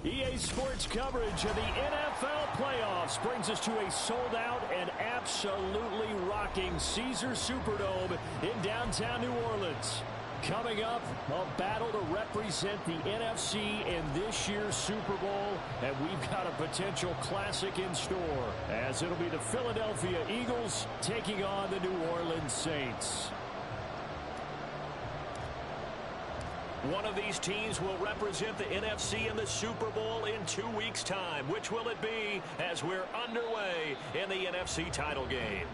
EA Sports coverage of the NFL playoffs brings us to a sold-out and absolutely rocking Caesars Superdome in downtown New Orleans. Coming up, a battle to represent the NFC in this year's Super Bowl, and we've got a potential classic in store, as it'll be the Philadelphia Eagles taking on the New Orleans Saints. One of these teams will represent the NFC in the Super Bowl in 2 weeks' time. Which will it be as we're underway in the NFC title game?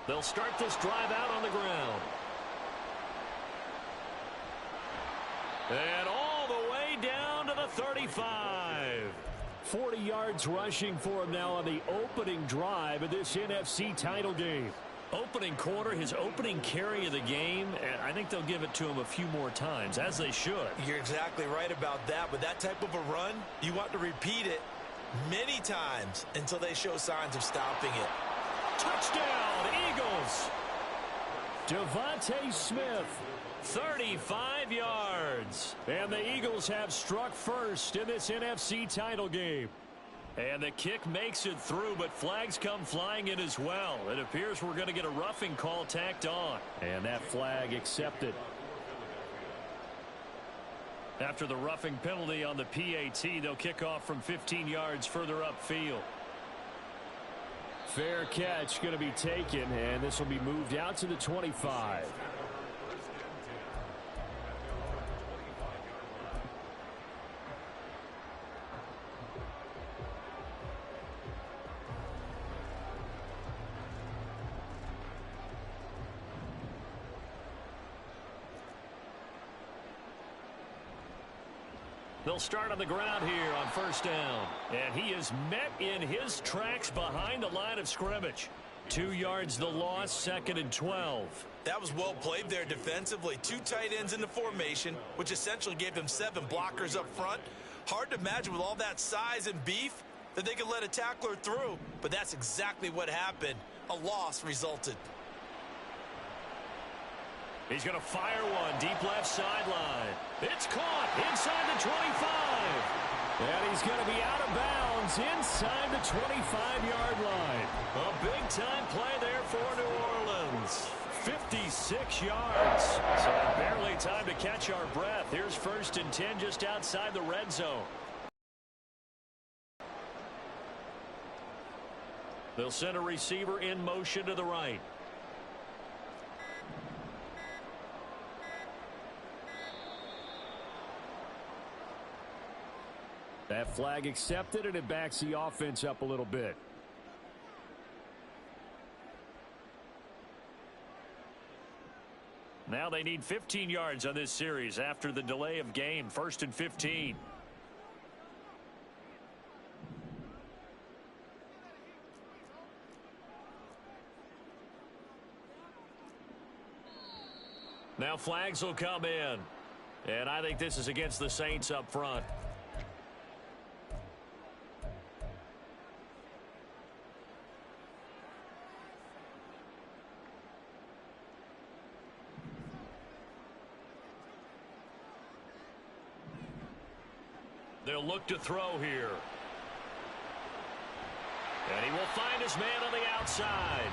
They'll start this drive out on the ground. And all the way down to the 35. 40 yards rushing for him now on the opening drive of this NFC title game. Opening quarter, his opening carry of the game, and I think they'll give it to him a few more times, as they should. You're exactly right about that. With that type of a run, you want to repeat it many times until they show signs of stopping it. Touchdown, Eagles. Devontae Smith, 35 yards. And the Eagles have struck first in this NFC title game. And the kick makes it through, but flags come flying in as well. It appears we're going to get a roughing call tacked on. And that flag accepted. After the roughing penalty on the PAT, they'll kick off from 15 yards further upfield. Fair catch going to be taken, and this will be moved out to the 25. They'll start on the ground here on first down. And he is met in his tracks behind the line of scrimmage. 2 yards the loss, 2nd and 12. That was well played there defensively. 2 tight ends in the formation, which essentially gave them 7 blockers up front. Hard to imagine with all that size and beef that they could let a tackler through. But that's exactly what happened. A loss resulted. He's going to fire one deep left sideline. It's caught inside the 25. And he's going to be out of bounds inside the 25-yard line. A big-time play there for New Orleans. 56 yards. So barely time to catch our breath. Here's 1st and 10 just outside the red zone. They'll send a receiver in motion to the right. That flag accepted, and it backs the offense up a little bit. Now they need 15 yards on this series after the delay of game. 1st and 15. Now flags will come in. And I think this is against the Saints up front. They'll look to throw here. And he will find his man on the outside.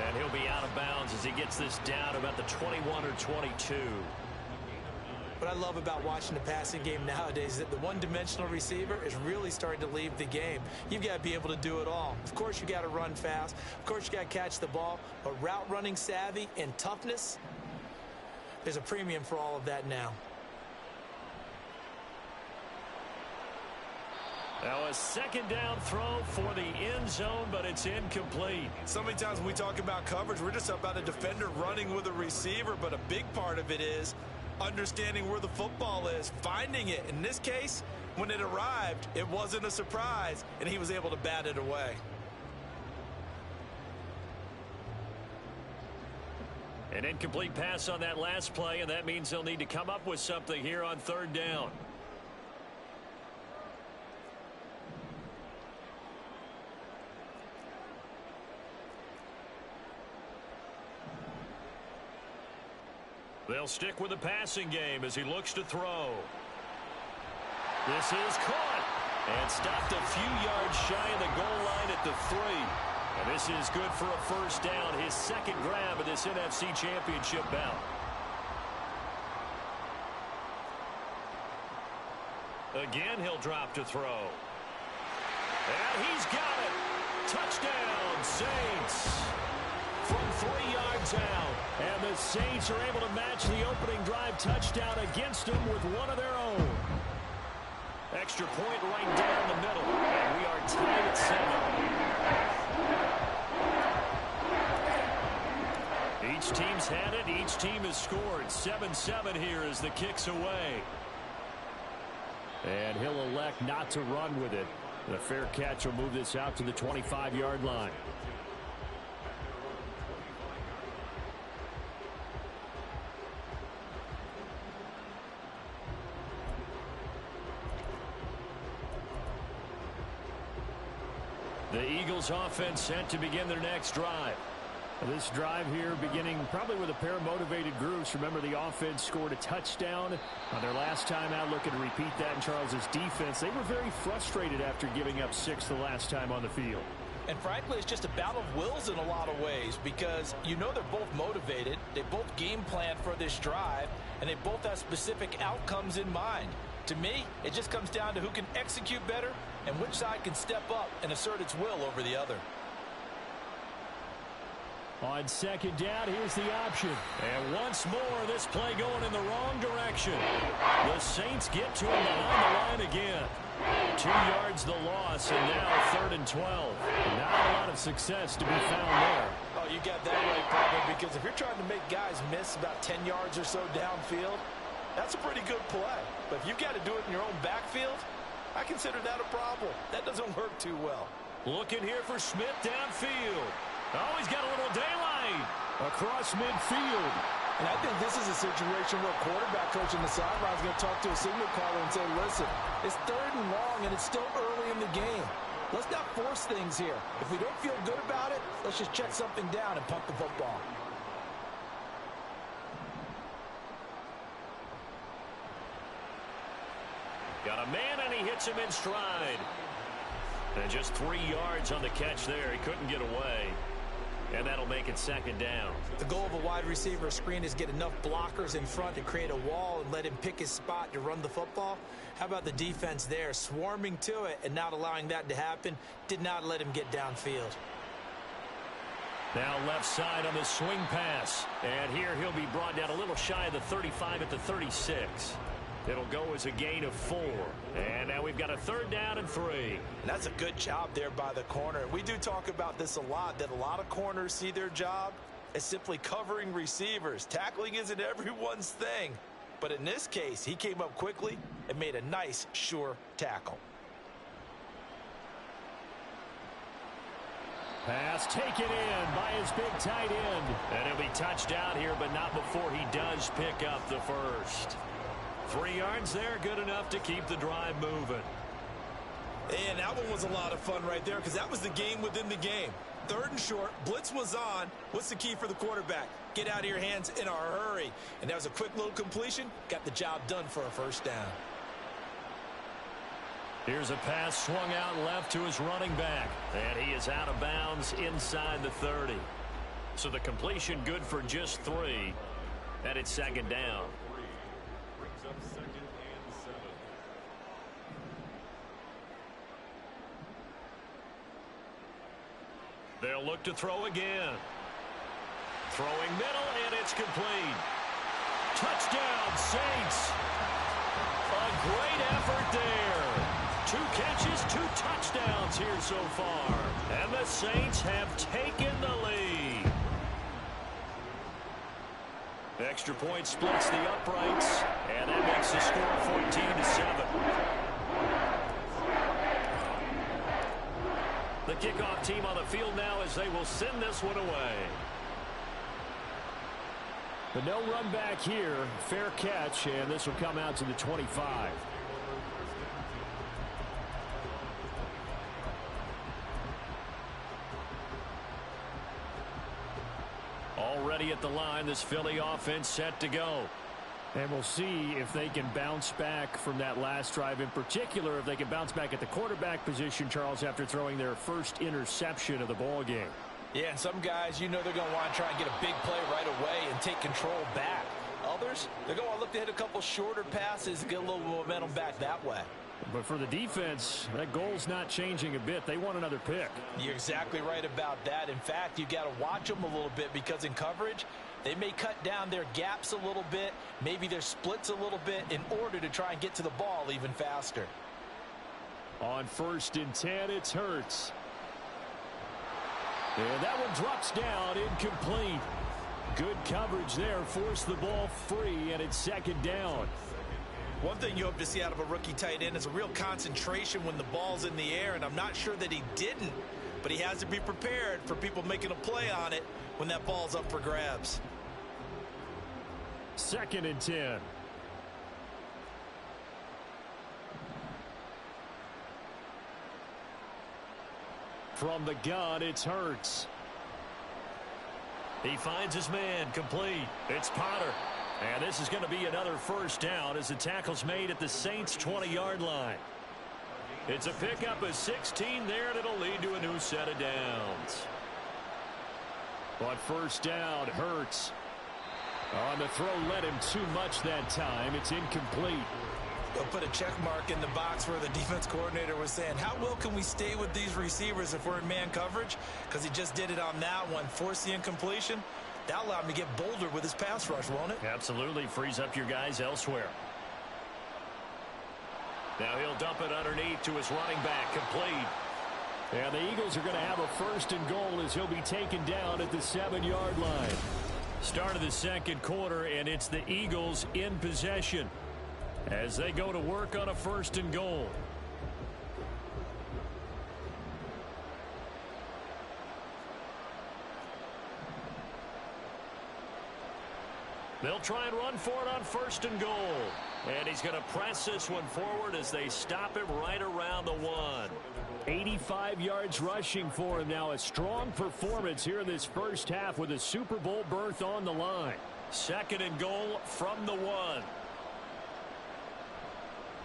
And he'll be out of bounds as he gets this down about the 21 or 22. What I love about watching the passing game nowadays is that the one-dimensional receiver is really starting to leave the game. You've got to be able to do it all. Of course, you got to run fast. Of course, you got to catch the ball. But route running savvy and toughness, there's a premium for all of that now. Now a 2nd down throw for the end zone, but it's incomplete. So many times when we talk about coverage, we're just about a defender running with a receiver, but a big part of it is understanding where the football is, finding it. In this case, when it arrived, it wasn't a surprise, and he was able to bat it away. An incomplete pass on that last play, and that means they'll need to come up with something here on third down. They'll stick with the passing game as he looks to throw. This is caught and stopped a few yards shy of the goal line at the 3. And this is good for a first down, his second grab of this NFC Championship bout. Again, he'll drop to throw. And he's got it. Touchdown, Saints. From 3 yards out. And the Saints are able to match the opening drive touchdown against them with one of their own. Extra point right down the middle. And we are tied at 7. Each team's had it. Each team has scored. 7-7 here as the kick's away. And he'll elect not to run with it. The fair catch will move this out to the 25-yard line. The Eagles offense set to begin their next drive. This drive here beginning probably with a pair of motivated groups. Remember, the offense scored a touchdown on their last time out. Looking to repeat that in Charles's defense. They were very frustrated after giving up 6 the last time on the field. And frankly, it's just a battle of wills in a lot of ways because you know they're both motivated. They both game plan for this drive, and they both have specific outcomes in mind. To me, it just comes down to who can execute better and which side can step up and assert its will over the other. On second down, here's the option. And once more, this play going in the wrong direction. The Saints get to him behind the line again. 2 yards the loss, and now 3rd and 12. Not a lot of success to be found there. Oh, you got that right, Bobby, because if you're trying to make guys miss about 10 yards or so downfield, that's a pretty good play. But if you've got to do it in your own backfield, I consider that a problem. That doesn't work too well. Looking here for Smith downfield. Oh, he's got a little daylight across midfield. And I think this is a situation where quarterback coach on the sideline is going to talk to a signal caller and say, listen, it's 3rd and long and it's still early in the game. Let's not force things here. If we don't feel good about it, let's just check something down and punt the football. Got a man, and he hits him in stride. And just 3 yards on the catch there. He couldn't get away. And that'll make it 2nd down. The goal of a wide receiver screen is get enough blockers in front to create a wall and let him pick his spot to run the football. How about the defense there, swarming to it and not allowing that to happen? Did not let him get downfield. Now left side on the swing pass. And here he'll be brought down a little shy of the 35 at the 36. It'll go as a gain of 4. And now we've got a 3rd down and 3. And that's a good job there by the corner. We do talk about this a lot, that a lot of corners see their job as simply covering receivers. Tackling isn't everyone's thing. But in this case, he came up quickly and made a nice, sure tackle. Pass taken in by his big tight end. And he'll be touched down here, but not before he does pick up the first. 3 yards there, good enough to keep the drive moving. And that one was a lot of fun right there because that was the game within the game. 3rd and short, blitz was on. What's the key for the quarterback? Get out of your hands in a hurry. And that was a quick little completion. Got the job done for a first down. Here's a pass swung out left to his running back. And he is out of bounds inside the 30. So the completion good for just 3. And it's 2nd down. They'll look to throw again. Throwing middle, and it's complete. Touchdown, Saints. A great effort there. 2 catches, 2 touchdowns here so far. And the Saints have taken the lead. Extra point splits the uprights, and that makes the score 14-7. The kickoff team on the field now as they will send this one away. But no run back here. Fair catch, and this will come out to the 25. Already at the line, this Philly offense set to go. And we'll see if they can bounce back from that last drive, in particular if they can bounce back at the quarterback position, Charles, after throwing their first interception of the ball game. Yeah, and some guys, you know they're going to want to try and get a big play right away and take control back. Others, they're going to look to hit a couple shorter passes and get a little momentum back that way. But for the defense, that goal's not changing a bit. They want another pick. You're exactly right about that. In fact, you got to watch them a little bit because in coverage, they may cut down their gaps a little bit, maybe their splits a little bit in order to try and get to the ball even faster. On 1st and 10, it's Hurts. And that one drops down, incomplete. Good coverage there, forced the ball free, and it's 2nd down. One thing you hope to see out of a rookie tight end is a real concentration when the ball's in the air, and I'm not sure that he didn't, but he has to be prepared for people making a play on it when that ball's up for grabs. 2nd and 10. From the gun, it's Hurts. He finds his man, complete. It's Potter. And this is going to be another 1st down as the tackle's made at the Saints' 20-yard line. It's a pickup of 16 there, and it'll lead to a new set of downs. On 1st down, Hurts. On the throw, led him too much that time. It's incomplete. They'll put a check mark in the box where the defense coordinator was saying, how well can we stay with these receivers if we're in man coverage? Because he just did it on that one, forced the incompletion. That'll allow him to get bolder with his pass rush, won't it? Absolutely. Frees up your guys elsewhere. Now he'll dump it underneath to his running back, complete. And the Eagles are going to have a 1st and goal as he'll be taken down at the 7-yard line. Start of the 2nd quarter, and it's the Eagles in possession as they go to work on a 1st and goal. They'll try and run for it on 1st and goal. And he's going to press this one forward as they stop him right around the 1. 85 yards rushing for him now. A strong performance here in this 1st half with a Super Bowl berth on the line. 2nd and goal from the 1.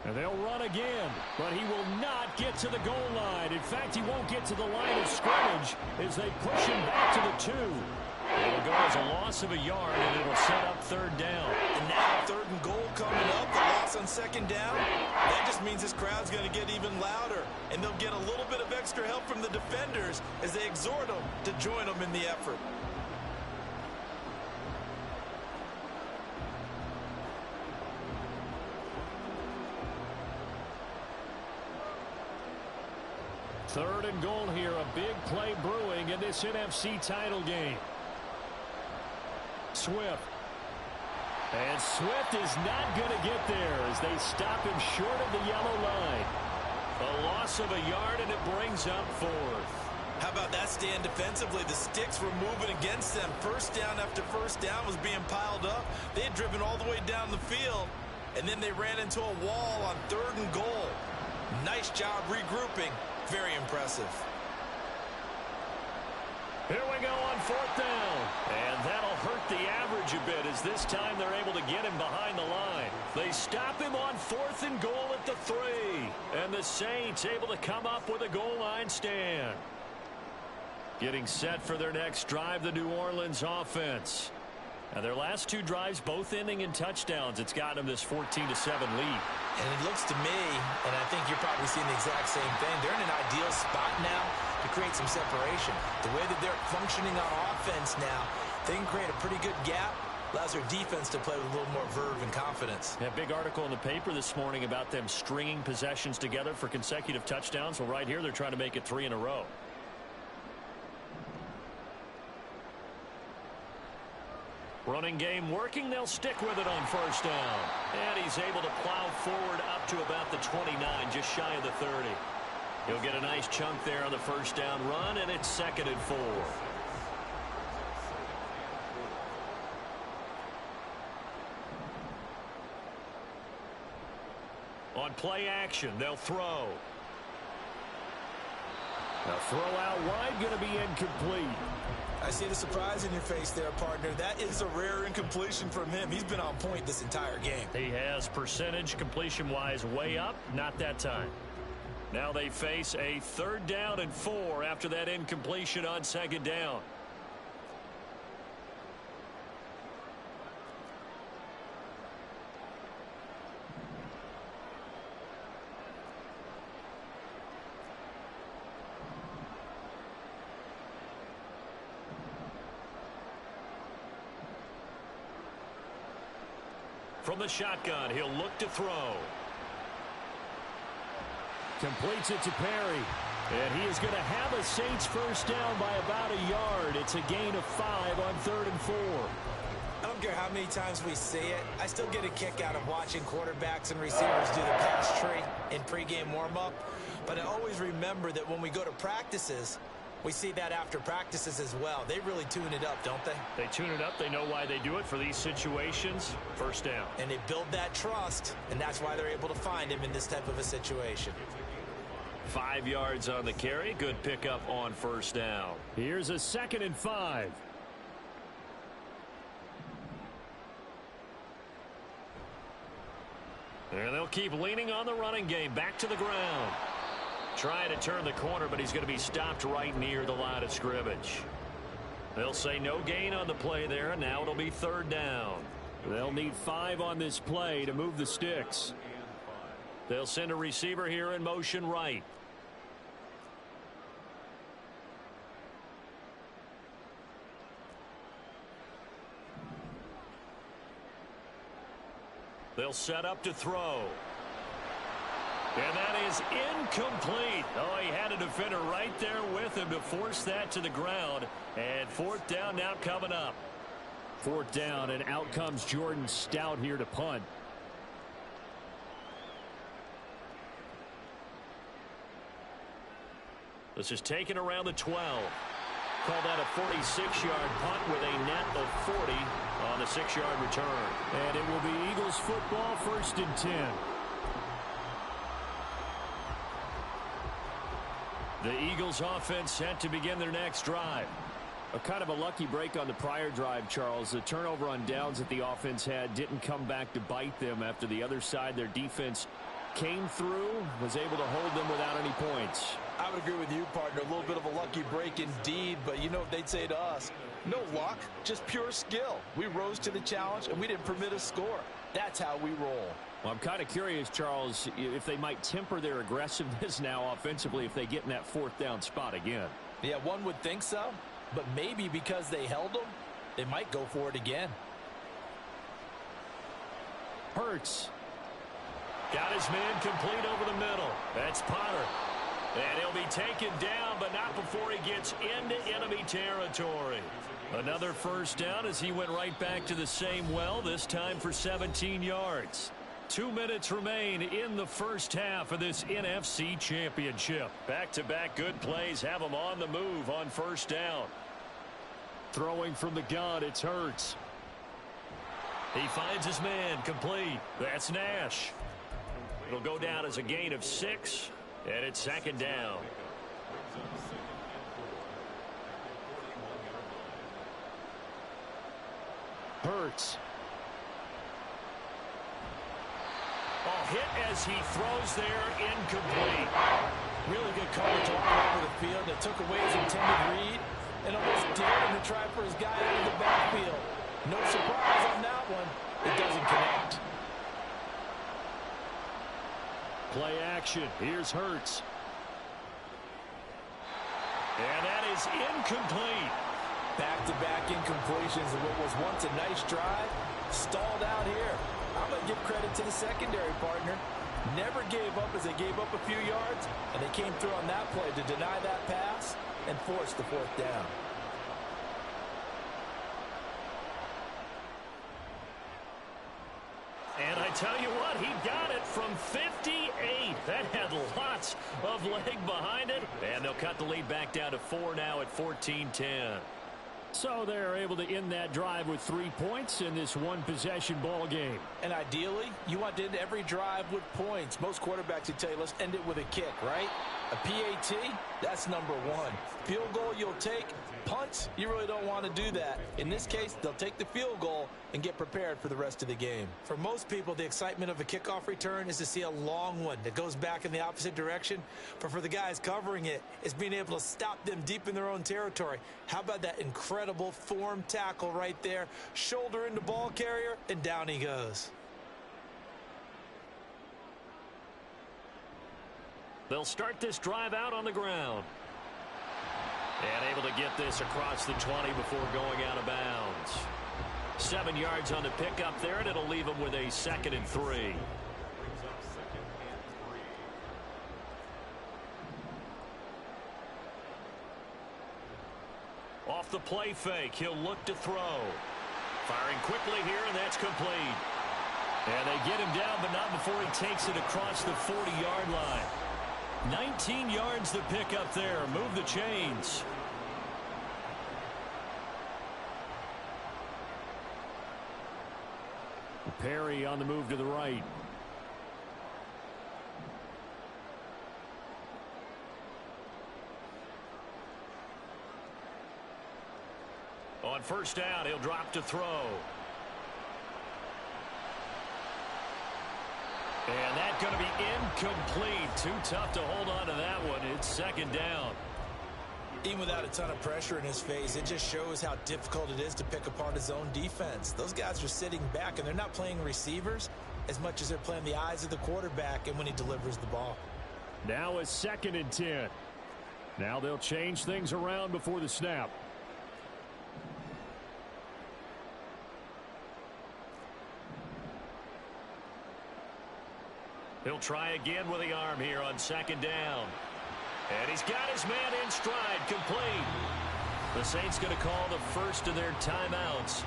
And they'll run again, but he will not get to the goal line. In fact, he won't get to the line of scrimmage as they push him back to the 2. It'll go as a loss of a yard, and it'll set up 3rd down. And now 3rd and goal coming up, the loss on 2nd down. That just means this crowd's going to get even louder, and they'll get a little bit of extra help from the defenders as they exhort them to join them in the effort. Third and goal here, a big play brewing in this NFC title game. Swift. And Swift is not going to get there as they stop him short of the yellow line. A loss of a yard, and it brings up 4th. How about that stand defensively? The sticks were moving against them. 1st down after 1st down was being piled up. They had driven all the way down the field, and then they ran into a wall on 3rd and goal. Nice job regrouping. Very impressive. Here we go on 4th down. And that'll hurt the average a bit as this time they're able to get him behind the line. They stop him on 4th and goal at the 3. And the Saints able to come up with a goal line stand. Getting set for their next drive, the New Orleans offense. Now their last 2 drives both ending in touchdowns. It's gotten them this 14-7 lead. And it looks to me, and I think you're probably seeing the exact same thing, they're in an ideal spot now to create some separation. The way that they're functioning on offense now, they can create a pretty good gap. Allows their defense to play with a little more verve and confidence. A big article in the paper this morning about them stringing possessions together for consecutive touchdowns. Well, right here they're trying to make it 3 in a row. Running game working. They'll stick with it on 1st down. And he's able to plow forward up to about the 29, just shy of the 30. He'll get a nice chunk there on the 1st down run, and it's 2nd and 4. On play action, they'll throw. A throw out wide, going to be incomplete. I see the surprise in your face there, partner. That is a rare incompletion from him. He's been on point this entire game. He has percentage completion-wise way up, not that time. Now they face a 3rd down and 4 after that incompletion on 2nd down. From the shotgun, he'll look to throw. Completes it to Perry. And he is going to have a Saints first down by about a yard. It's a gain of 5 on 3rd and 4. I don't care how many times we see it. I still get a kick out of watching quarterbacks and receivers do the pass tree in pregame warm-up. But I always remember that when we go to practices, we see that after practices as well. They really tune it up, don't they? They tune it up. They know why they do it for these situations. First down. And they build that trust, and that's why they're able to find him in this type of a situation. 5 yards on the carry. Good pickup on first down. Here's a 2nd and 5. And they'll keep leaning on the running game. Back to the ground. Trying to turn the corner, but he's going to be stopped right near the line of scrimmage. They'll say no gain on the play there. Now it'll be 3rd down. They'll need 5 on this play to move the sticks. They'll send a receiver here in motion right. They'll set up to throw. And that is incomplete. Oh, he had a defender right there with him to force that to the ground. And 4th down now coming up. 4th down, and out comes Jordan Stout here to punt. This is taken around the 12. Call that a 46-yard punt with a net of 40 on the 6-yard return. And it will be Eagles football, 1st and 10. The Eagles offense set to begin their next drive. A kind of a lucky break on the prior drive, Charles. The turnover on downs that the offense had didn't come back to bite them after the other side. Their defense came through, was able to hold them without any points. I would agree with you, partner. A little bit of a lucky break indeed, but you know what they'd say to us? No luck, just pure skill. We rose to the challenge, and we didn't permit a score. That's how we roll. Well, I'm kind of curious, Charles, if they might temper their aggressiveness now offensively if they get in that 4th down spot again. Yeah, one would think so, but maybe because they held them, they might go for it again. Hurts. Got his man complete over the middle. That's Potter. And he'll be taken down, but not before he gets into enemy territory. Another first down as he went right back to the same well, this time for 17 yards. 2 minutes remain in the first half of this NFC Championship. Back-to-back good plays have them on the move on first down. Throwing from the gun, it's Hurts. He finds his man complete. That's Nash. It'll go down as a gain of 6, and it's 2nd down. Hurts. Oh, hit as he throws there, incomplete. Really good coverage all over the field that took away his intended read and almost dared him to try for his guy out of the backfield. No surprise on that one. It doesn't connect. Play action. Here's Hurts. And that is incomplete. Back-to-back incompletions of what was once a nice drive. Stalled out here. I'm going to give credit to the secondary partner. Never gave up as they gave up a few yards, and they came through on that play to deny that pass and force the 4th down. And I tell you what, he got it from 58. That had lots of leg behind it. And they'll cut the lead back down to 4 now at 14-10. So they're able to end that drive with 3 points in this one-possession ball game. And ideally, you want to end every drive with points. Most quarterbacks would tell you, let's end it with a kick, right? A PAT, that's number one. Field goal you'll take. Punts, you really don't want to do that. In this case, they'll take the field goal and get prepared for the rest of the game. For most people, the excitement of a kickoff return is to see a long one that goes back in the opposite direction. But for the guys covering it, it's being able to stop them deep in their own territory. How about that incredible form tackle right there? Shoulder into ball carrier, and down he goes. They'll start this drive out on the ground. And able to get this across the 20 before going out of bounds. 7 yards on the pickup there, and it'll leave them with a 2nd and 3. Off the play fake, he'll look to throw. Firing quickly here, and that's complete. And they get him down, but not before he takes it across the 40-yard line. 19 yards to pick up there. Move the chains. Perry on the move to the right. On first down, he'll drop to throw. And that's going to be incomplete. Too tough to hold on to that one. It's 2nd down. Even without a ton of pressure in his face, it just shows how difficult it is to pick apart his own defense. Those guys are sitting back, and they're not playing receivers as much as they're playing the eyes of the quarterback and when he delivers the ball. Now a 2nd and 10. Now they'll change things around before the snap. He'll try again with the arm here on 2nd down. And he's got his man in stride, complete. The Saints going to call the first of their timeouts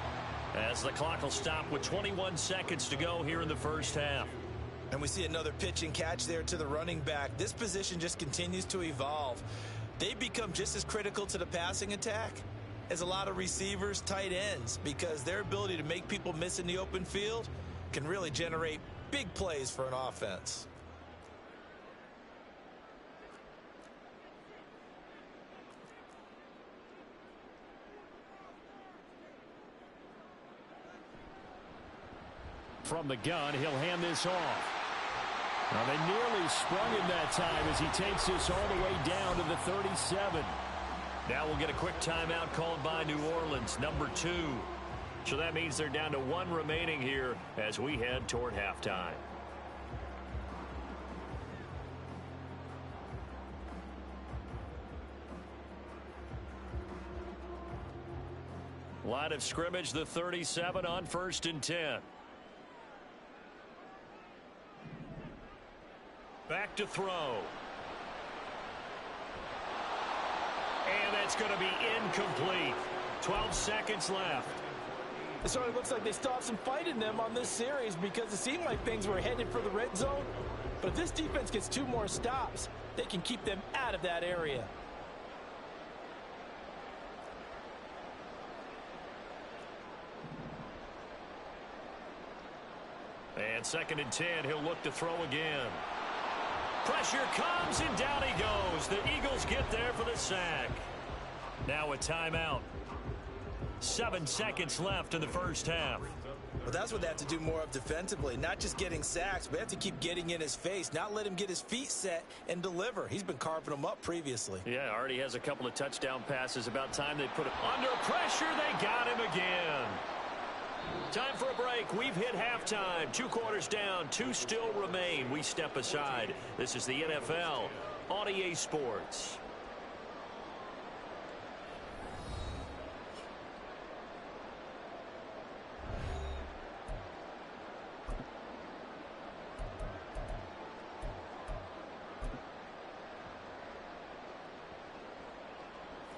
as the clock will stop with 21 seconds to go here in the first half. And we see another pitch and catch there to the running back. This position just continues to evolve. They become just as critical to the passing attack as a lot of receivers, tight ends, because their ability to make people miss in the open field can really generate big plays for an offense. From the gun, he'll hand this off. Now they nearly sprung him that time as he takes this all the way down to the 37. Now we'll get a quick timeout called by New Orleans, number 2. So that means they're down to 1 remaining here as we head toward halftime. Line of scrimmage, the 37 on 1st and 10. Back to throw. And that's going to be incomplete. 12 seconds left. It sort of looks like they still have some fight in them on this series because it seemed like things were headed for the red zone. But if this defense gets 2 more stops, they can keep them out of that area. And 2nd and 10, he'll look to throw again. Pressure comes, and down he goes. The Eagles get there for the sack. Now a timeout. 7 seconds left in the first half. Well, that's what they have to do more of defensively. Not just getting sacks, but they have to keep getting in his face. Not let him get his feet set and deliver. He's been carving them up previously. Yeah, already has a couple of touchdown passes. About time they put him under pressure. They got him again. Time for a break. We've hit halftime. 2 quarters down. 2 still remain. We step aside. This is the NFL on EA Sports.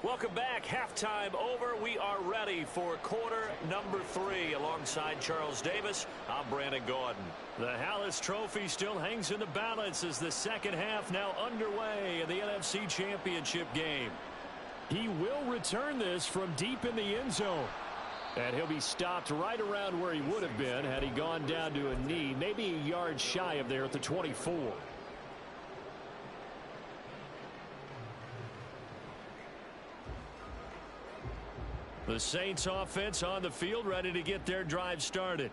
Welcome back. Halftime over. We are ready for quarter number 3. Alongside Charles Davis, I'm Brandon Gordon. The Hallis Trophy still hangs in the balance as the second half now underway in the NFC Championship game. He will return this from deep in the end zone. And he'll be stopped right around where he would have been had he gone down to a knee, maybe a yard shy of there at the 24. The Saints offense on the field, ready to get their drive started.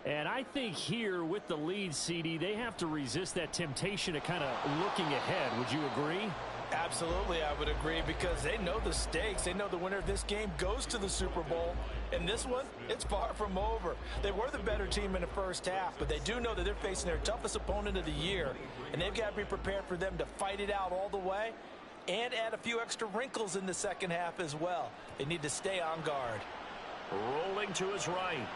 And I think here with the lead, CD, they have to resist that temptation of kind of looking ahead. Would you agree? Absolutely, I would agree, because they know the stakes. They know the winner of this game goes to the Super Bowl. And this one, it's far from over. They were the better team in the first half, but they do know that they're facing their toughest opponent of the year. And they've got to be prepared for them to fight it out all the way and add a few extra wrinkles in the second half as well. They need to stay on guard. Rolling to his right.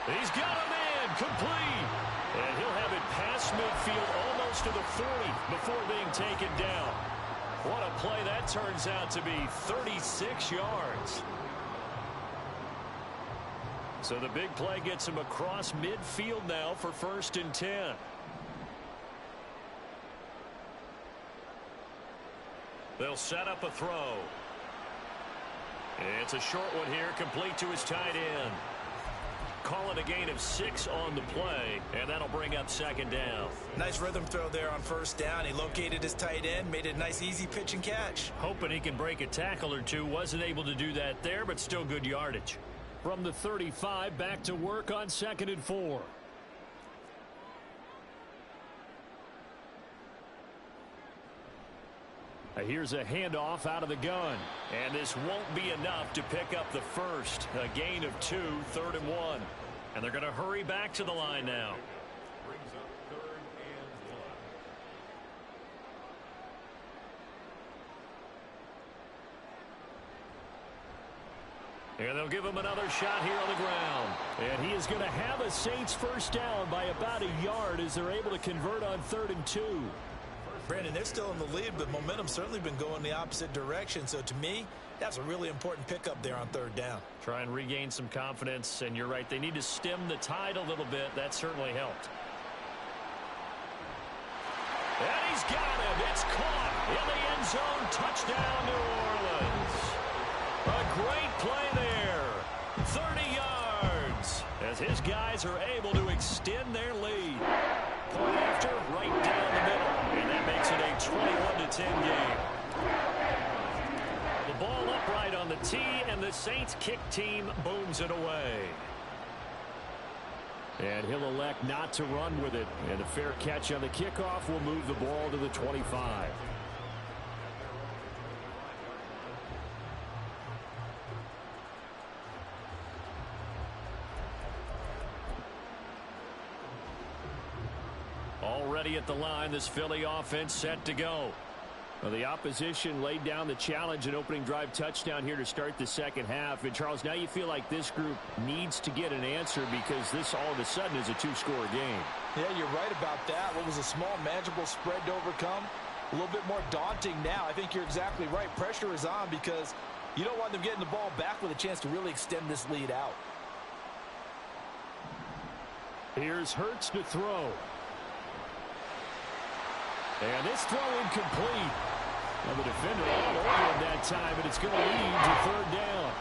He's got a man complete. And he'll have it past midfield almost to the 40 before being taken down. What a play that turns out to be, 36 yards. So the big play gets him across midfield now for 1st and 10. They'll set up a throw. It's a short one here, complete to his tight end. Call it a gain of 6 on the play, and that'll bring up 2nd down. Nice rhythm throw there on 1st down. He located his tight end, made it a nice easy pitch and catch. Hoping he can break a tackle or two. Wasn't able to do that there, but still good yardage. From the 35, back to work on 2nd and 4. Here's a handoff out of the gun. And this won't be enough to pick up the first. A gain of 2, 3rd and 1. And they're going to hurry back to the line now. Brings up 3rd and 1. And they'll give him another shot here on the ground. And he is going to have a Saints first down by about a yard as they're able to convert on 3rd and 2. Brandon, they're still in the lead, but momentum's certainly been going the opposite direction. So to me, that's a really important pickup there on 3rd down. Try and regain some confidence, and you're right, they need to stem the tide a little bit. That certainly helped. And he's got him. It's caught in the end zone. Touchdown, New Orleans. A great play there. 30 yards as his guys are able to extend their lead. Point after, right down the middle. And that makes it a 21-10 game. The ball upright on the tee, and the Saints kick team booms it away. And he'll elect not to run with it. And a fair catch on the kickoff will move the ball to the 25. Already at the line, this Philly offense set to go. Well, the opposition laid down the challenge, an opening drive touchdown here to start the second half. And, Charles, now you feel like this group needs to get an answer because this all of a sudden is a 2-score game. Yeah, you're right about that. What was a small, manageable spread to overcome? A little bit more daunting now. I think you're exactly right. Pressure is on because you don't want them getting the ball back with a chance to really extend this lead out. Here's Hurts to throw. And this throw incomplete. Well, the defender all over him that time, but it's going to lead to 3rd down.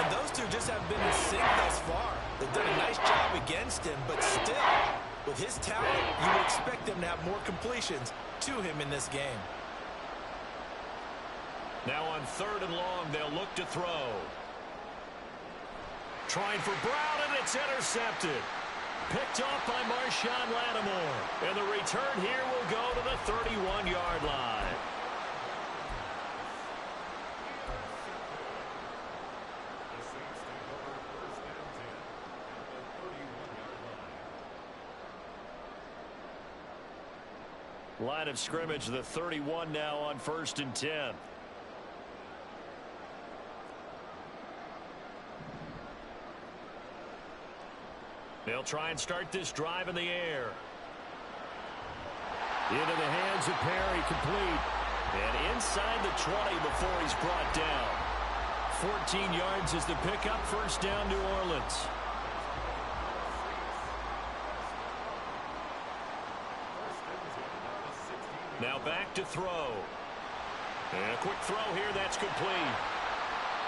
And those two just haven't been in sync thus far. They've done a nice job against him, but still, with his talent, you would expect them to have more completions to him in this game. Now on 3rd and long, they'll look to throw. Trying for Brown, and it's intercepted. Picked off by Marshawn Lattimore. And the return here will go to the 31-yard line. Line of scrimmage, the 31 now on 1st and 10. They'll try and start this drive in the air. Into the hands of Perry, complete. And inside the 20 before he's brought down. 14 yards is the pickup, 1st down, New Orleans. Now back to throw. And a quick throw here, that's complete.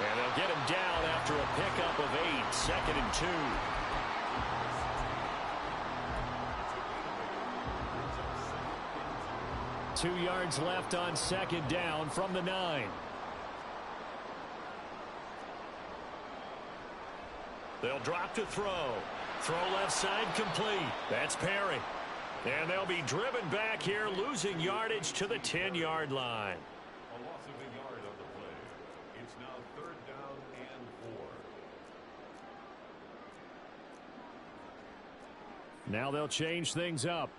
And they'll get him down after a pickup of 8, 2nd and 2. 2 yards left on 2nd down from the 9. They'll drop to throw. Throw left side complete. That's Perry. And they'll be driven back here, losing yardage to the 10-yard line. A loss of a yard on the play. It's now 3rd down and 4. Now they'll change things up.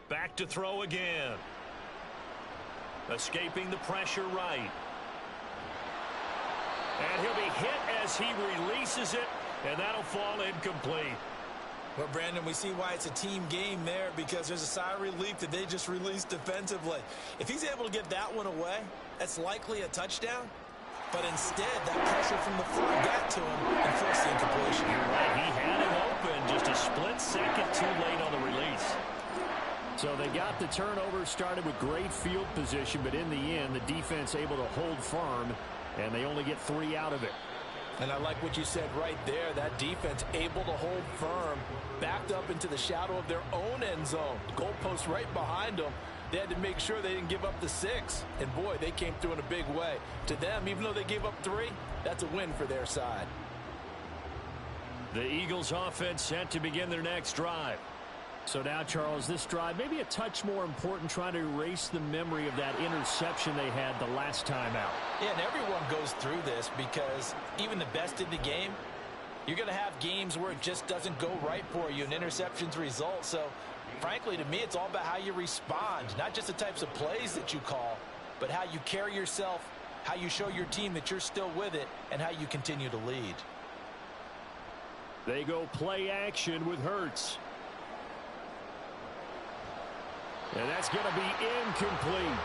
Back to throw again. Escaping the pressure right. And he'll be hit as he releases it, and that'll fall incomplete. Well, Brandon, we see why it's a team game there, because there's a sigh of relief that they just released defensively. If he's able to get that one away, that's likely a touchdown. But instead, that pressure from the front got to him and forced the incompletion. You're right. He had him open, just a split second too late on the release. So they got the turnover, started with great field position, but in the end, the defense able to hold firm, and they only get 3 out of it. And I like what you said right there. That defense able to hold firm, backed up into the shadow of their own end zone. The goalpost right behind them. They had to make sure they didn't give up the 6. And, boy, they came through in a big way. To them, even though they gave up 3, that's a win for their side. The Eagles offense set to begin their next drive. So now, Charles, this drive maybe a touch more important, trying to erase the memory of that interception they had the last time out. Yeah, and everyone goes through this, because even the best in the game, you're going to have games where it just doesn't go right for you and interceptions result. So, frankly, to me, it's all about how you respond, not just the types of plays that you call, but how you carry yourself, how you show your team that you're still with it, and how you continue to lead. They go play action with Hurts. And that's going to be incomplete.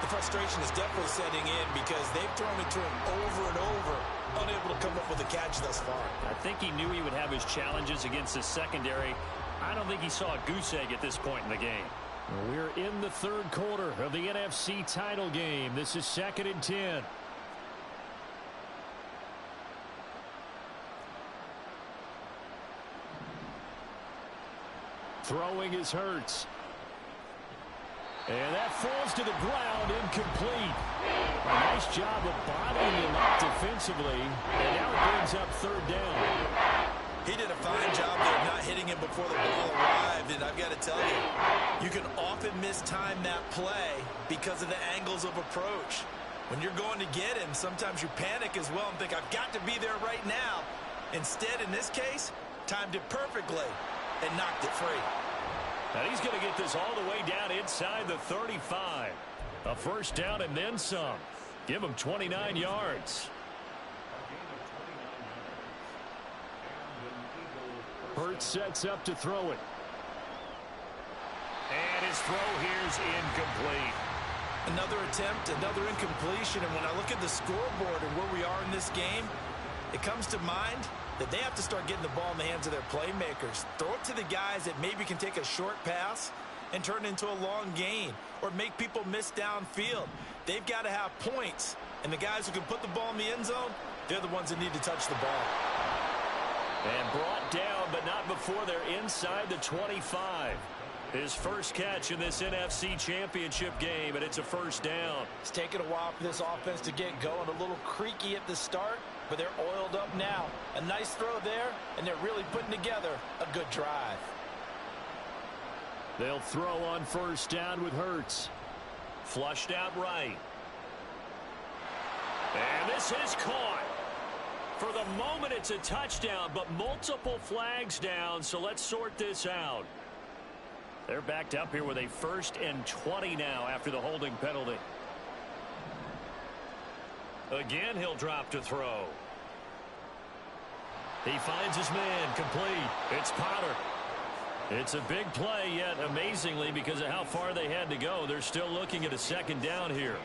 The frustration is definitely setting in, because they've thrown it to him over and over, unable to come up with a catch thus far. I think he knew he would have his challenges against his secondary. I don't think he saw a goose egg at this point in the game. We're in the 3rd quarter of the NFC title game. This is 2nd and 10. Throwing is Hurts. And that falls to the ground, incomplete. A nice job of bottling him up defensively. And now it brings up 3rd down. He did a fine job there of not hitting him before the ball arrived. And I've got to tell you, you can often mistime that play because of the angles of approach. When you're going to get him, sometimes you panic as well and think, I've got to be there right now. Instead, in this case, timed it perfectly and knocked it free. And he's going to get this all the way down inside the 35. A 1st down and then some. Give him 29 yards. Hurts sets up to throw it. And his throw here's incomplete. Another attempt, another incompletion. And when I look at the scoreboard and where we are in this game, it comes to mind that they have to start getting the ball in the hands of their playmakers. Throw it to the guys that maybe can take a short pass and turn it into a long gain, or make people miss downfield. They've got to have points, and the guys who can put the ball in the end zone, they're the ones that need to touch the ball. And brought down, but not before they're inside the 25. His first catch in this NFC Championship game, and it's a 1st down. It's taken a while for this offense to get going. A little creaky at the start, but they're oiled up now. A nice throw there, and they're really putting together a good drive. They'll throw on 1st down with Hurts. Flushed out right. And this is caught. For the moment, it's a touchdown, but multiple flags down, so let's sort this out. They're backed up here with a 1st and 20 now after the holding penalty. Again, he'll drop to throw. He finds his man, complete. It's Potter. It's a big play, yet amazingly, because of how far they had to go, they're still looking at a 2nd down here.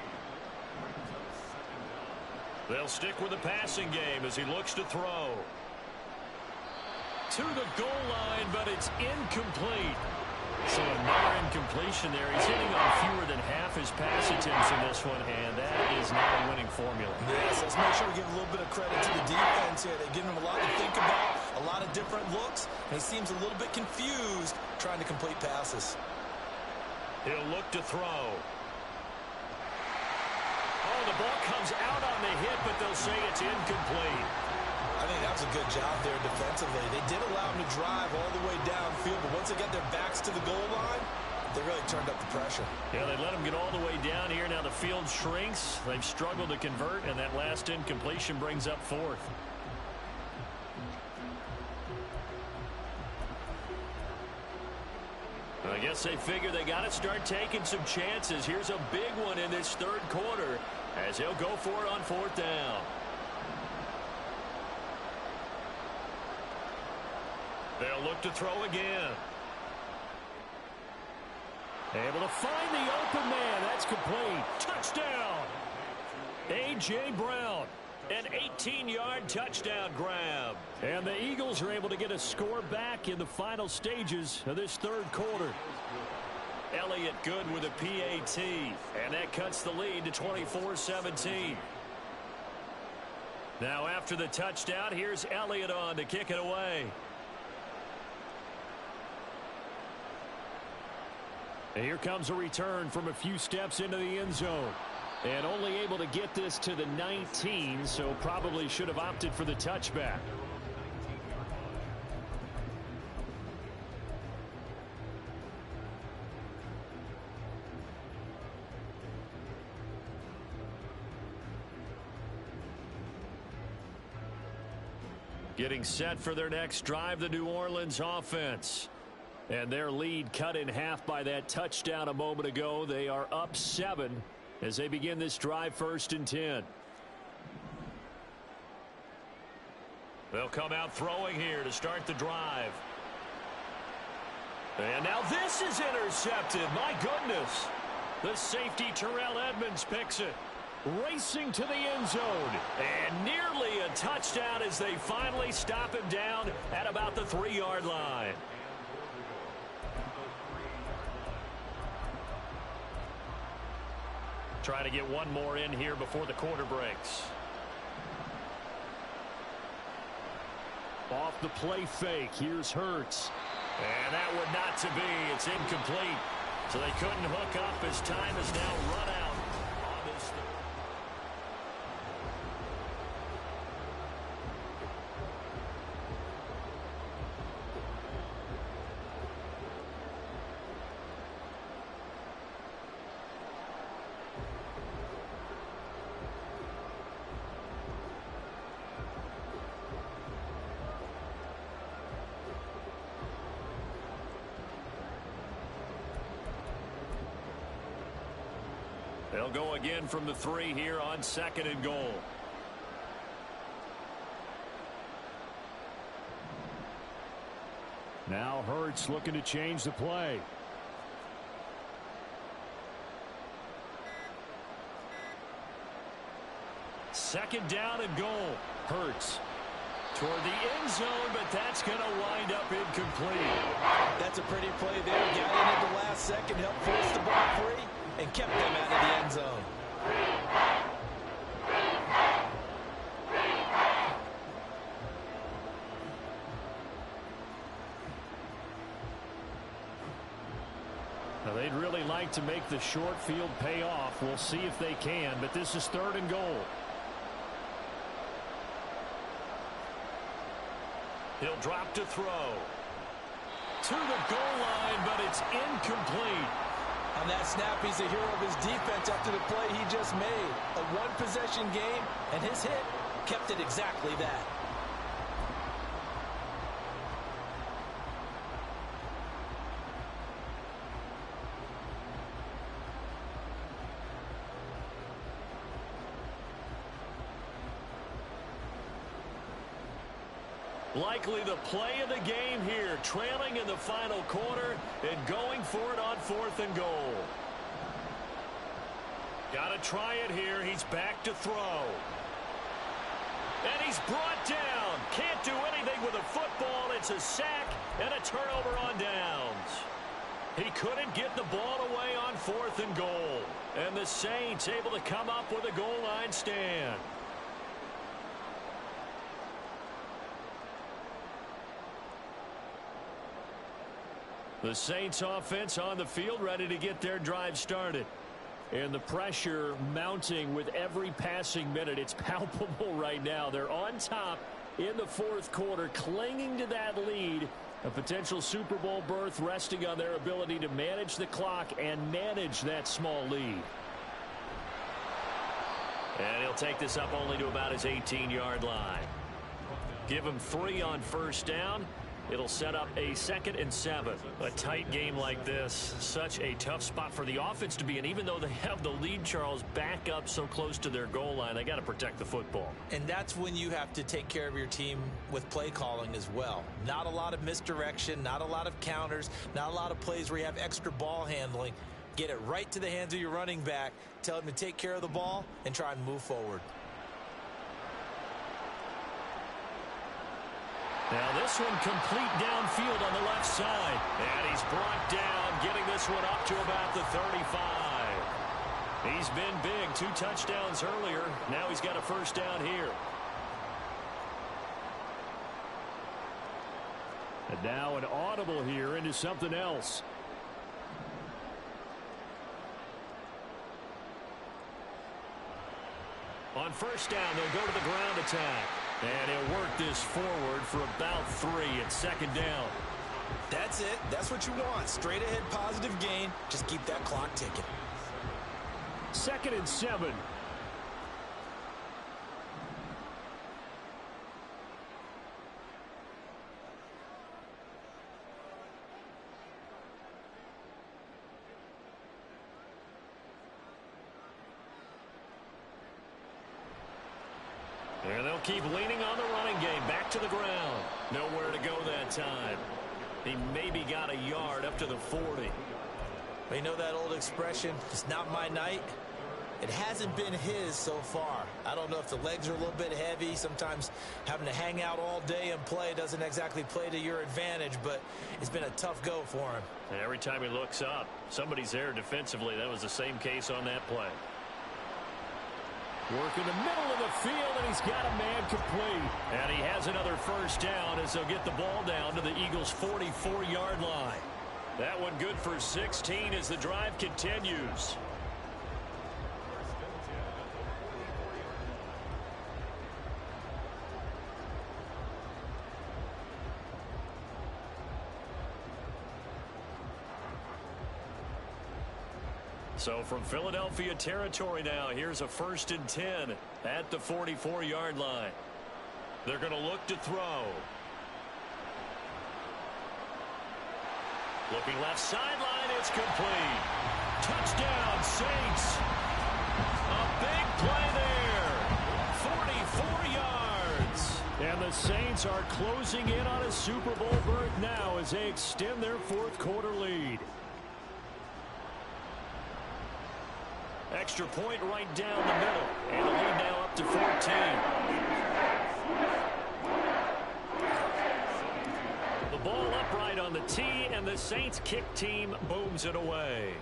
They'll stick with the passing game as he looks to throw. To the goal line, but it's incomplete. So another incompletion there. He's hitting on fewer than half his pass attempts in this one, and that is not a winning formula. Yes, let's make sure we give a little bit of credit to the defense here. They've given him a lot to think about, a lot of different looks, and he seems a little bit confused trying to complete passes. He'll look to throw. Oh, the ball comes out on the hit, but they'll say it's incomplete. I think that was a good job there defensively. They did allow him to drive all the way downfield, but once they got their backs to the goal line, they really turned up the pressure. Yeah, they let him get all the way down here. Now the field shrinks. They've struggled to convert, and that last incompletion brings up fourth. I guess they figure they got to start taking some chances. Here's a big one in this third quarter as he'll go for it on fourth down. They'll look to throw again. Able to find the open man. That's complete. Touchdown. A.J. Brown. An 18-yard touchdown grab. And the Eagles are able to get a score back in the final stages of this third quarter. Elliott good with a PAT. And that cuts the lead to 24-17. Now after the touchdown, here's Elliott on to kick it away. And here comes a return from a few steps into the end zone. And only able to get this to the 19, so probably should have opted for the touchback. Getting set for their next drive, the New Orleans offense. And their lead cut in half by that touchdown a moment ago. They are up 7 as they begin this drive, 1st and 10. They'll come out throwing here to start the drive. And now this is intercepted. My goodness. The safety Terrell Edmunds picks it. Racing to the end zone. And nearly a touchdown as they finally stop him down at about the 3-yard line. Trying to get one more in here before the quarter breaks. Off the play fake. Here's Hurts. And that would not to be. It's incomplete. So they couldn't hook up as time has now run out on this. They'll go again from the 3 here on 2nd and goal. Now Hurts looking to change the play. Second down and goal. Hurts toward the end zone, but that's going to wind up incomplete. That's a pretty play there. Got in at the last second, helped force the ball free, and kept them out of the end zone. Now they'd really like to make the short field pay off. We'll see if they can, but this is 3rd and goal. He'll drop to throw. To the goal line, but it's incomplete. On that snap, he's a hero of his defense after the play he just made. A one-possession game, and his hit kept it exactly that. Likely the play of the game here, trailing in the final quarter and going for it on 4th and goal. Got to try it here. He's back to throw. And he's brought down. Can't do anything with a football. It's a sack and a turnover on downs. He couldn't get the ball away on 4th and goal. And the Saints able to come up with a goal line stand. The Saints offense on the field ready to get their drive started. And the pressure mounting with every passing minute. It's palpable right now. They're on top in the 4th quarter, clinging to that lead. A potential Super Bowl berth resting on their ability to manage the clock and manage that small lead. And he'll take this up only to about his 18-yard line. Give him 3 on 1st down. It'll set up a 2nd and 7. A tight game like this, such a tough spot for the offense to be in. Even though they have the lead, Charles, back up so close to their goal line, they got to protect the football. And that's when you have to take care of your team with play calling as well. Not a lot of misdirection, not a lot of counters, not a lot of plays where you have extra ball handling. Get it right to the hands of your running back, tell him to take care of the ball, and try and move forward. Now this one complete downfield on the left side. And he's brought down, getting this one up to about the 35. He's been big. 2 touchdowns earlier. Now he's got a 1st down here. And now an audible here into something else. On 1st down, they'll go to the ground attack. And he'll work this forward for about 3 at 2nd down. That's it. That's what you want. Straight ahead positive gain. Just keep that clock ticking. 2nd and 7. And they'll keep leaning on the running game. Back to the ground. Nowhere to go that time. He maybe got a yard up to the 40. You know that old expression, it's not my night? It hasn't been his so far. I don't know if the legs are a little bit heavy. Sometimes having to hang out all day and play doesn't exactly play to your advantage, but it's been a tough go for him. And every time he looks up, somebody's there defensively. That was the same case on that play. Work in the middle of the field, and he's got a man complete. And he has another 1st down as they'll get the ball down to the Eagles' 44-yard line. That one good for 16 as the drive continues. So from Philadelphia territory now, here's a 1st and 10 at the 44-yard line. They're going to look to throw. Looking left sideline, it's complete. Touchdown, Saints. A big play there. 44 yards. And the Saints are closing in on a Super Bowl berth now as they extend their 4th quarter lead. Extra point right down the middle. And the lead now up to 14. The ball upright on the tee, and the Saints kick team booms it away.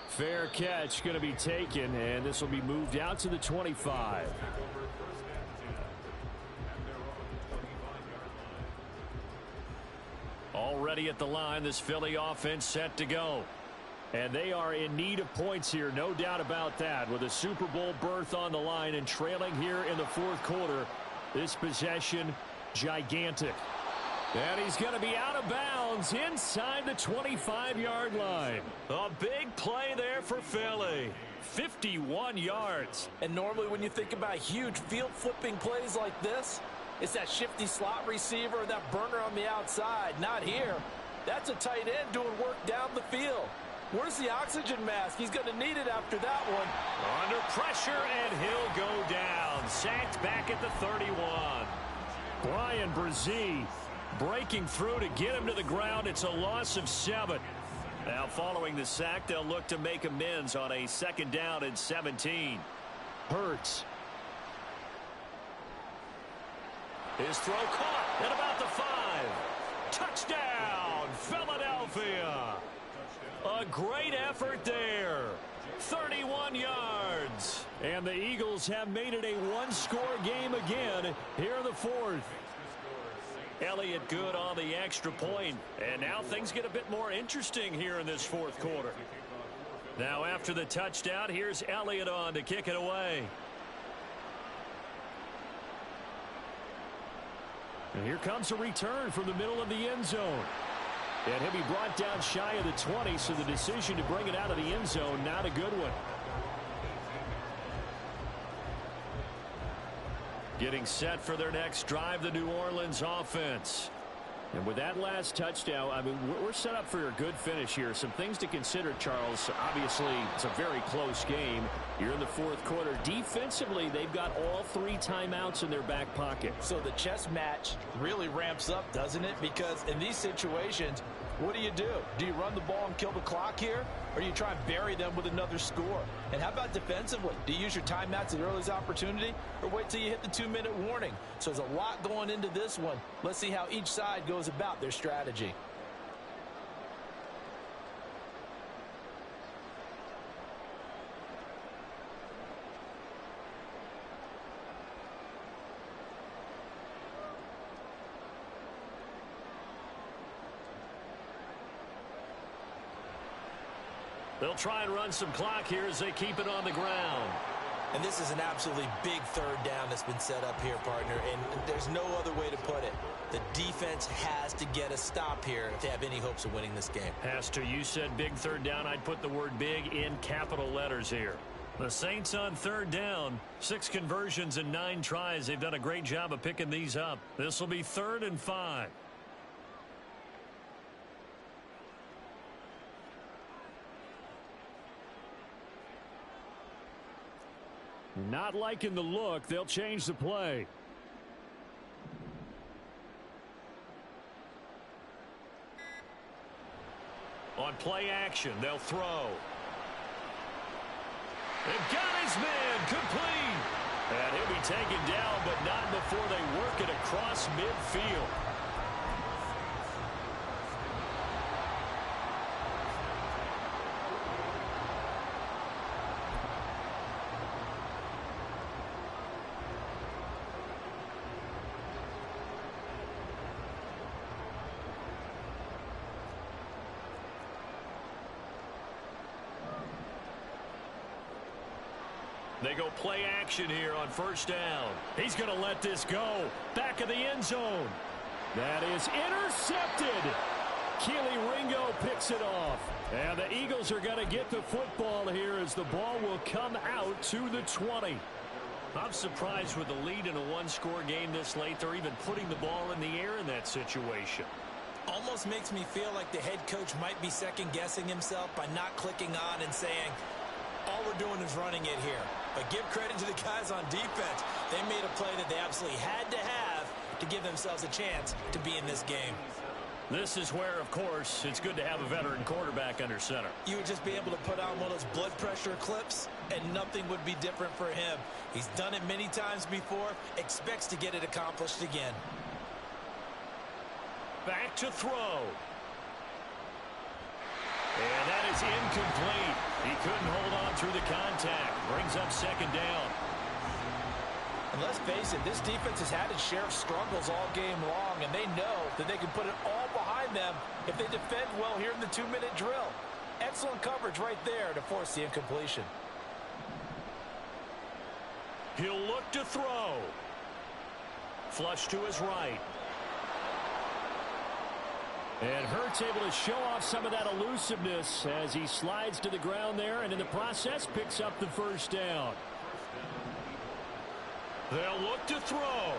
Fair catch going to be taken, and this will be moved out to the 25. Already at the line, this Philly offense set to go. And they are in need of points here, no doubt about that. With a Super Bowl berth on the line and trailing here in the 4th quarter, this possession gigantic. And he's going to be out of bounds inside the 25-yard line. A big play there for Philly. 51 yards. And normally when you think about huge field flipping plays like this, it's that shifty slot receiver or that burner on the outside. Not here. That's a tight end doing work down the field. Where's the oxygen mask? He's going to need it after that one. Under pressure, and he'll go down. Sacked back at the 31. Bryan Bresee breaking through to get him to the ground. It's a loss of 7. Now following the sack, they'll look to make amends on a 2nd down and 17. Hurts. His throw caught at about the 5. Touchdown, Philadelphia. A great effort there. 31 yards. And the Eagles have made it a one-score game again here in the fourth. Elliott good on the extra point. And now things get a bit more interesting here in this fourth quarter. Now after the touchdown, here's Elliott on to kick it away. And here comes a return from the middle of the end zone. And he'll be brought down shy of the 20, so the decision to bring it out of the end zone, not a good one. Getting set for their next drive, the New Orleans offense. And with that last touchdown, I mean, we're set up for a good finish here. Some things to consider, Charles. Obviously, it's a very close game. You're in the fourth quarter. Defensively, they've got all 3 timeouts in their back pocket. So the chess match really ramps up, doesn't it? Because in these situations, what do? Do you run the ball and kill the clock here? Or do you try and bury them with another score? And how about defensively? Do you use your timeouts at the earliest opportunity? Or wait till you hit the 2-minute warning? So there's a lot going into this one. Let's see how each side goes about their strategy. They'll try and run some clock here as they keep it on the ground. And this is an absolutely big third down that's been set up here, partner, and there's no other way to put it. The defense has to get a stop here if they have any hopes of winning this game. Pastor, you said big third down. I'd put the word big in capital letters here. The Saints on third down, 6 conversions and 9 tries. They've done a great job of picking these up. This will be 3rd and 5. Not liking the look. They'll change the play. On play action, they'll throw. They've got his man complete. And he'll be taken down, but not before they work it across midfield. They go play action here on first down. He's going to let this go. Back of the end zone. That is intercepted. Keely Ringo picks it off. And the Eagles are going to get the football here as the ball will come out to the 20. I'm surprised with the lead in a one-score game this late. They're even putting the ball in the air in that situation. Almost makes me feel like the head coach might be second-guessing himself by not clicking on and saying, all we're doing is running it here. But give credit to the guys on defense. They made a play that they absolutely had to have to give themselves a chance to be in this game. This is where, of course, it's good to have a veteran quarterback under center. You would just be able to put on one of those blood pressure clips, and nothing would be different for him. He's done it many times before, expects to get it accomplished again. Back to throw. And that is incomplete. He couldn't hold on through the contact. Brings up second down. And let's face it, this defense has had its share of struggles all game long, and they know that they can put it all behind them if they defend well here in the 2-minute drill. Excellent coverage right there to force the incompletion. He'll look to throw. Flush to his right. And Hurts able to show off some of that elusiveness as he slides to the ground there, and in the process picks up the first down. They'll look to throw.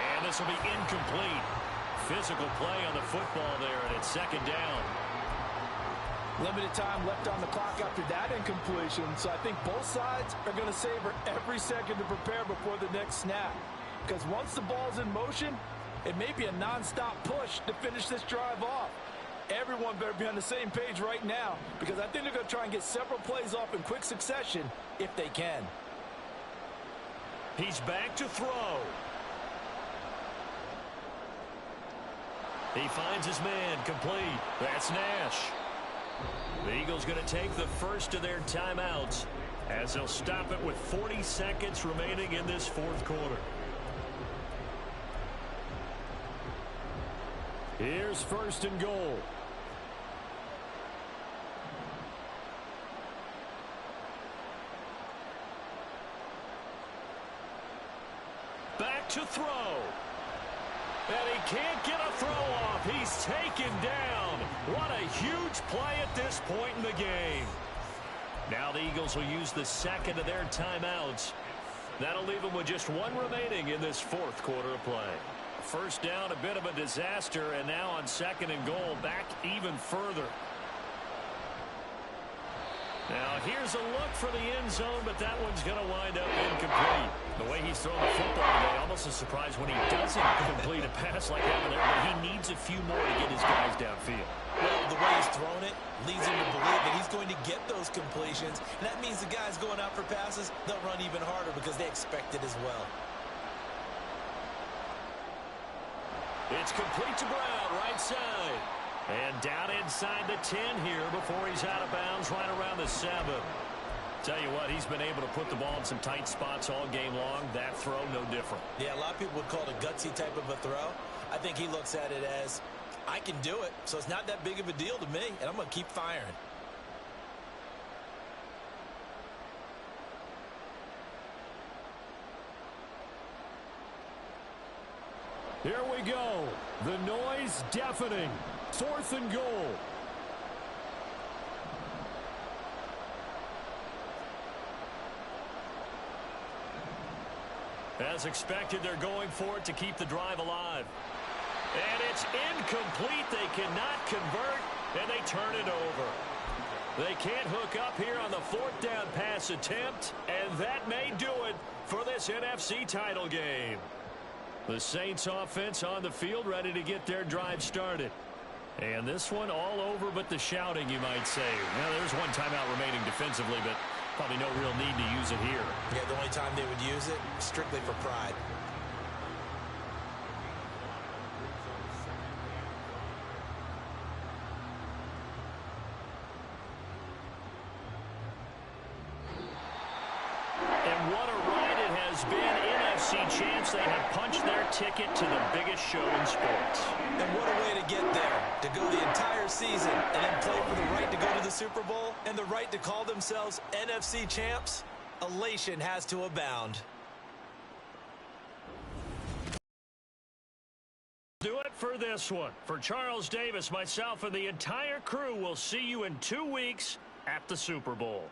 And this will be incomplete. Physical play on the football there, and it's second down. Limited time left on the clock after that incompletion, so I think both sides are going to savor every second to prepare before the next snap. Because once the ball's in motion, it may be a non-stop push to finish this drive off. Everyone better be on the same page right now, because I think they're going to try and get several plays off in quick succession if they can. He's back to throw. He finds his man, complete. That's Nash. The Eagles going to take the first of their timeouts as they'll stop it with 40 seconds remaining in this fourth quarter. Here's first and goal. Back to throw. And he can't get a throw off. He's taken down. What a huge play at this point in the game. Now the Eagles will use the second of their timeouts. That'll leave them with just one remaining in this fourth quarter of play. First down, a bit of a disaster, and now on second and goal, back even further. Now, here's a look for the end zone, but that one's going to wind up incomplete. The way he's throwing the football today, almost a surprise when he doesn't complete a pass like that there, but he needs a few more to get his guys downfield. Well, the way he's thrown it leads him to believe that he's going to get those completions, and that means the guys going out for passes, they'll run even harder because they expect it as well. It's complete to Brown, right side. And down inside the 10 here before he's out of bounds right around the 7. Tell you what, he's been able to put the ball in some tight spots all game long. That throw, no different. Yeah, a lot of people would call it a gutsy type of a throw. I think he looks at it as, I can do it, so it's not that big of a deal to me, and I'm going to keep firing. Here we go. The noise deafening. Fourth and goal. As expected, they're going for it to keep the drive alive. And it's incomplete. They cannot convert, and they turn it over. They can't hook up here on the fourth down pass attempt, and that may do it for this NFC title game. The Saints offense on the field ready to get their drive started. And this one all over but the shouting, you might say. Now, there's one timeout remaining defensively, but probably no real need to use it here. Yeah, the only time they would use it, strictly for pride. And what a ride it has been. NFC champs, they have punched their ticket to the biggest show in sports. And what a way to get there, to go the entire season and then play for the right to go to the Super Bowl and the right to call themselves NFC champs. Elation has to abound. Do it for this one. For Charles Davis, myself, and the entire crew, will see you in 2 weeks at the Super Bowl.